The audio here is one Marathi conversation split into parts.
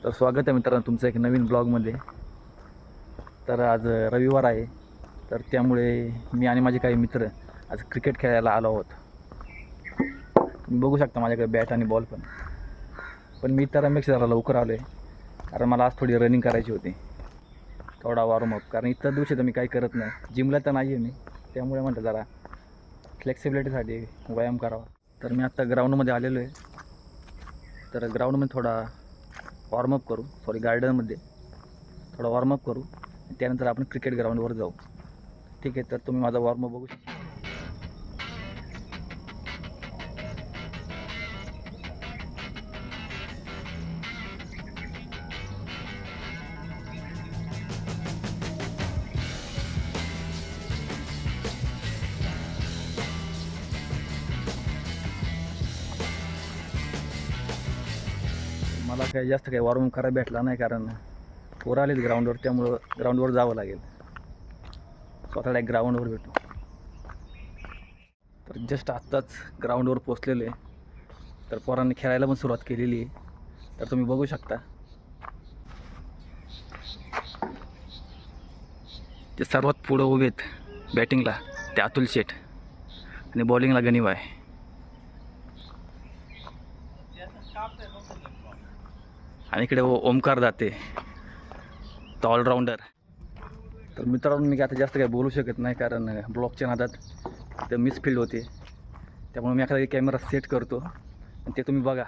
तर स्वागत आहे मित्रांनो तुमचं एक नवीन ब्लॉगमध्ये. तर आज रविवार आहे, तर त्यामुळे मी आणि माझे काही मित्र आज क्रिकेट खेळायला आलो आहोत. तुम्ही बघू शकता माझ्याकडे बॅट आणि बॉल पण मी इतरांपेक्षा जरा लवकर आलो आहे, कारण मला आज थोडी रनिंग करायची होती, थोडा वॉर्मअप. कारण इतर दिवशी तर मी काही करत नाही, जिमला तर नाही आहे मी, त्यामुळे म्हटलं जरा फ्लेक्सिबिलिटीसाठी व्यायाम करावा. तर मी आत्ता ग्राउंडमध्ये आलेलो आहे. तर ग्राउंडमध्ये थोडा वॉर्मअप करू, गार्डनमध्ये थोडा वॉर्मअप करू, त्यानंतर आपण क्रिकेट ग्राउंडवर जाऊ. ठीक आहे, तर तुम्ही माझा वॉर्मअप बघू शकता. मला काही जास्त काही वॉर्मअप करायला भेटला नाही, कारण पोरं आलेत ग्राउंडवर, त्यामुळं ग्राउंडवर जावं लागेल. स्वतःला एक ग्राउंडवर भेटू. तर जस्ट आत्ताच ग्राउंडवर पोचलेलो आहे. तर पोरांनी खेळायला पण सुरुवात केलेली आहे. तर तुम्ही बघू शकता ते सर्वात पुढं उभे आहेत बॅटिंगला, ते अतुल शेठ, आणि बॉलिंगला गनिव आहे. आणि इकडे ओमकार दाते, तो ऑलराऊंडर. तर मित्रांनो, मी आता जास्त काही बोलू शकत नाही, कारण ब्लॉकच्या नादात ते मिसफिल्ड होते. त्यामुळे मी एखादा कॅमेरा सेट करतो आणि ते तुम्ही बघा.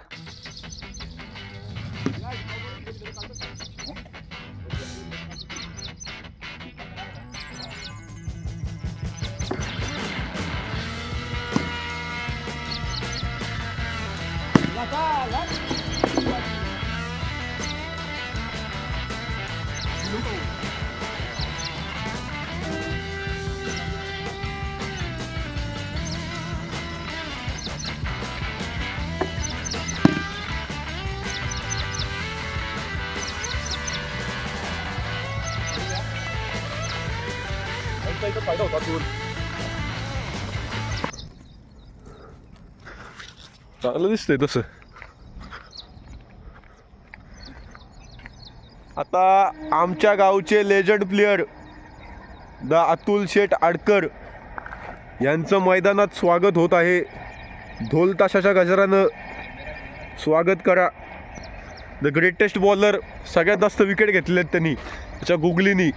फायदा होता चांगलं दिसतंय तसं. आता आमच्या गावचे लेजंड प्लेयर द अतुल शेठ आडकर यांचं मैदानात स्वागत होत आहे. ढोल ताशाच्या गजरानं स्वागत करा. द ग्रेटेस्ट बॉलर, सगळ्यात जास्त विकेट घेतलेत त्यांनी त्याच्या गुगलीनी.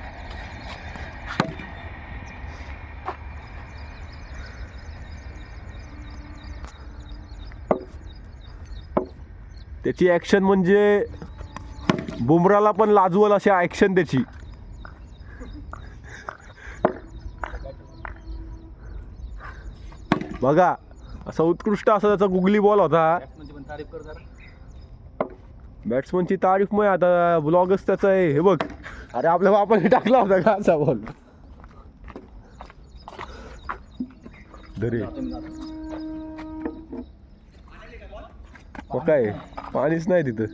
त्याची ॲक्शन म्हणजे बुमराला पण लाजवल अशी ॲक्शन त्याची. बघा, असा उत्कृष्ट असा त्याचा गुगली बॉल होता. बॅट्समनची तारीफ मग आता ब्लॉगच त्याचा आहे. हे बघ, अरे आपल्या बापाने टाकला होता का असा बॉल. काय पाणीच नाही तिथं.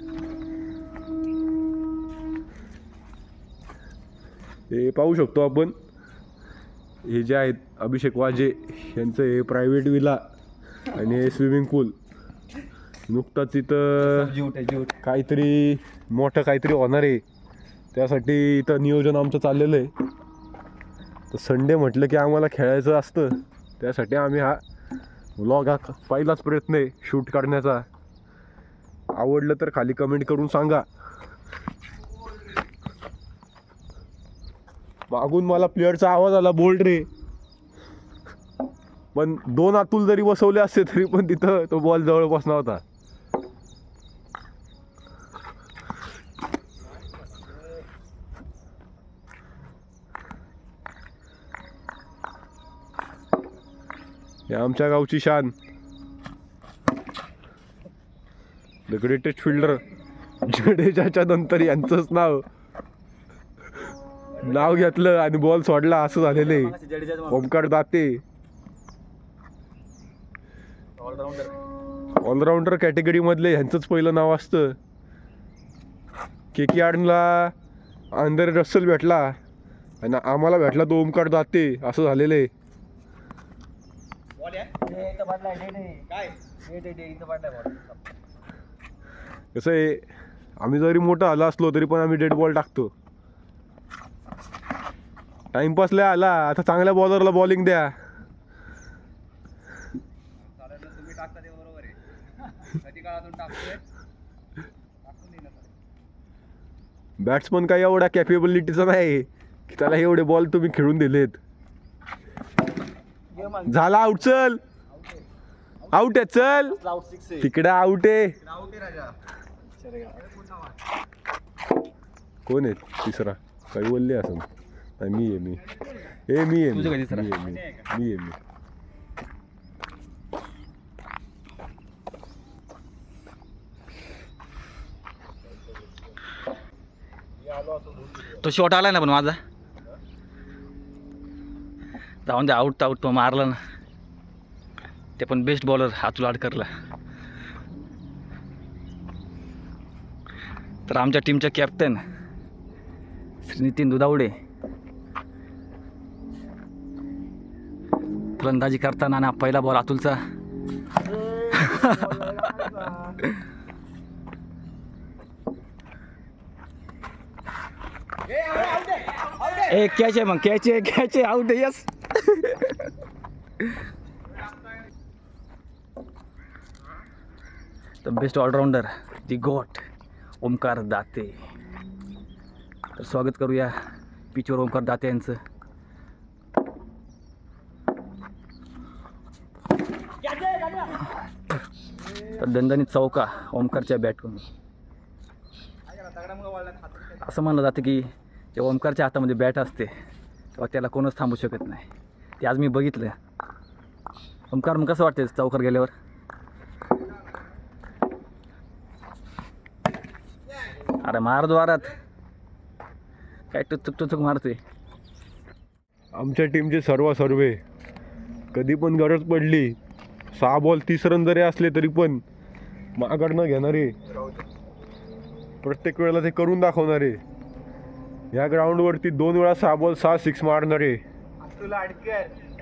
हे पाहू शकतो आपण, हे जे आहेत अभिषेक वाजे यांचं हे प्रायव्हेट विला आणि हे स्विमिंग पूल. नुकताच इथं काहीतरी मोठं काहीतरी होणार आहे, त्यासाठी इथं नियोजन आमचं चाललेलं आहे. तर संडे म्हटलं की आम्हाला खेळायचं असतं, त्यासाठी आम्ही हा व्लॉग हा पहिलाच प्रयत्न आहे शूट करण्याचा. आवडलं तर खाली कमेंट करून सांगा. मागून मला प्लेअरचा आवाज आला, बोल्ड रे. पण 2 अतुल जरी बसवले असते तरी पण तिथं तो बॉल जवळ बसला होता. हे आमच्या गावची शान, द ग्रेटेस्ट फिल्डर. जडेजाच्या नंतर यांचंच नाव घेतलं आणि बॉल सोडला, असं झालेलं आहे. ओमकार दाते ऑलराऊंडर कॅटेगरी मधले ह्यांचंच पहिलं नाव असतं. KKRला आंद्रे रसेल भेटला आणि आम्हाला भेटला तो ओमकार दाते, असं झालेलं आहे. कसं आहे, आम्ही जरी मोठं आलो असलो तरी पण आम्ही डेड बॉल टाकतो. टाइमपास लय आला, आता चांगल्या बॉलरला बॉलिंग द्या. तुम्ही टाकता ते बरोबर आहे. कधी काळातून टाकतोय टाकून देईन आता. बॅट्समन काही एवढा कॅपेबिलिटीचा नाही की त्याला एवढे बॉल तुम्ही खेळून दिलेत. झाला आउट. चल आउट आहे. चल तिकडे आउट आहे. कोण आहे तिसरा? काही बोलले असं नाही. मी आहे. मी तुझं काय तिसरा? मी तो शॉट आला ना पण माझा. जाऊन दे. आउट तो मारला ना. ते पण बेस्ट बॉलर अतुल आडकरला. तर आमच्या टीमचे कॅप्टन श्री नितीन दुधावडे फलंदाजी करताना ना पहिला बॉल अतुलचा. ए कॅच आहे. मग कॅच आहे. आउट आहे. Yes. The best allrounder the got Omkar Date. तर स्वागत करूया पिचवर ओमकार दाते यांचं. तर दणदणीत चौका ओमकारच्या बॅटवरून. असं म्हणलं जातं की जेव्हा ओमकारच्या हातामध्ये बॅट असते तेव्हा त्याला कोणच थांबू शकत नाही. ते आज मी बघितलं. ओमकार मग कसं वाटतं चौकार गेल्यावर? अरे मार द्वारात काय टुचुक मारते. आमच्या टीमचे सर्वे कधी पण गरज पडली 6 बॉल 30 रन जरी असले तरी पण माघार घेणारे, प्रत्येक वेळेला ते करून दाखवणारे. या ग्राउंडवरती 2 वेळा 6 बॉल 6 सिक्स मारणारे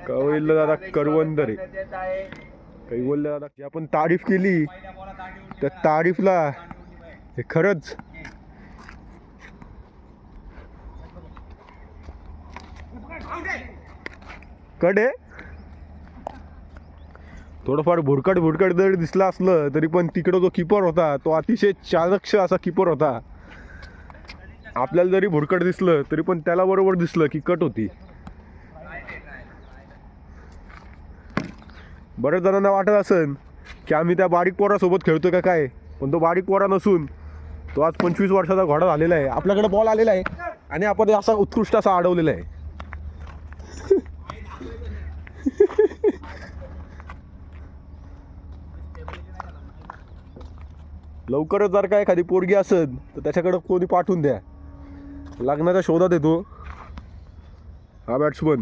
कवैल दादा करवंदरे. काही बोलले दादा की आपण तारीफ केली त्या तारीफला हे खरंच कडे. थोडंफार भुरकट जरी दिसला असलं तरी पण तिकडं जो कीपर होता तो अतिशय चाणक्य असा कीपर होता. आपल्याला जरी भुरकट दिसलं तरी पण त्याला बरोबर दिसलं की कट होती. बऱ्याच जणांना वाटत असेल की आम्ही त्या बारीक पोरासोबत खेळतोय का काय, पण तो बारीक पोरा नसून तो आज 25 वर्षाचा घोडा झालेला आहे. आपल्याकडे बॉल आलेला आहे आणि आपण असा उत्कृष्ट असा अडवलेला आहे. लवकरच जर का एखादी पोरगी असेल तर त्याच्याकडे कोणी पाठवून द्या. लग्नाच्या शोधात येतो हा बॅट्समन.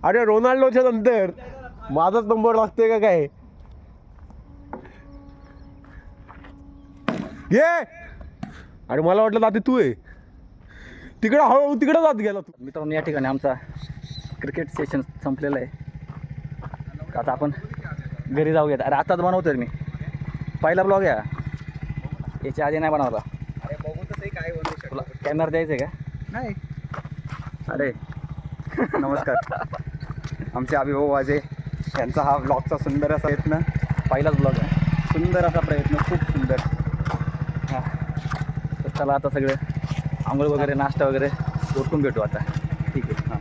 अरे रोनाल्डोच्या नंतर माझाच नंबर लागतोय का काय? घे. अरे मला वाटलं दादी तू आहे. तिकडे हळूहळू तिकडे जात गेला तू. मित्रांनो या ठिकाणी आमचा क्रिकेट सेशन संपलेलं आहे. आता आपण घरी जाऊयात. अरे आताच बनवतोय मी. पहिला ब्लॉग या याच्या आधी नाही बनवला. अरे बघू तर काय बनवू शकतो. तुला कॅमेरा द्यायचा आहे का? नाही. अरे नमस्कार. आमचे अभिभाऊ वाजे यांचा हा ब्लॉगचा सुंदर असा प्रयत्न, पहिलाच ब्लॉग आहे. सुंदर असा प्रयत्न, खूप सुंदर. हां तर चला आता सगळे आंघोळ वगैरे नाश्ता वगैरे उरकून भेटू आता. ठीक आहे. हां.